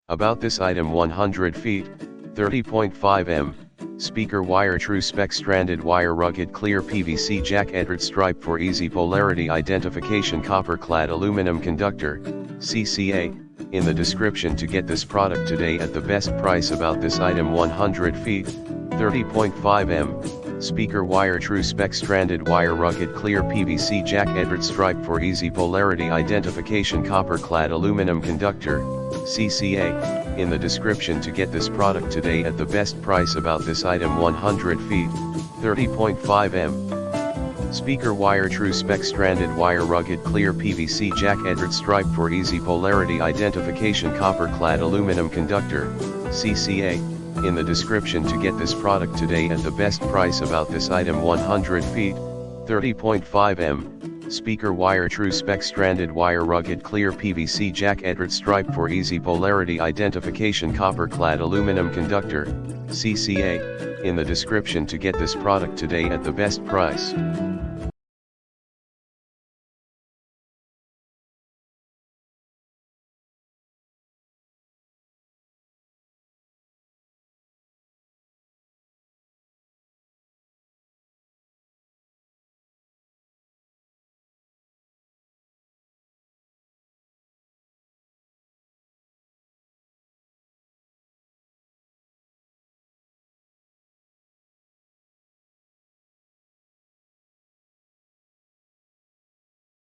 About this item: 100 feet, 30.5 m, speaker wire, true spec, stranded wire, rugged clear PVC jack, edged stripe for easy polarity identification, copper clad aluminum conductor, CCA, in the description to get this product today at the best price. About this item: 100 feet, 30.5 m, speaker wire, true spec, stranded wire, rugged clear PVC jack, edged stripe for easy polarity identification, copper clad aluminum conductor, CCA, in the description to get this product today at the best price. About this item: 100 feet, 30.5 m, speaker wire, true spec, stranded wire, rugged clear PVC jack, edged stripe for easy polarity identification, copper clad aluminum conductor, CCA, in the description to get this product today at the best price. About this item: 100 feet, 30.5 m, speaker wire, true spec, stranded wire, rugged clear PVC jack, edged stripe for easy polarity identification, copper clad aluminum conductor, CCA, in the description to get this product today at the best price.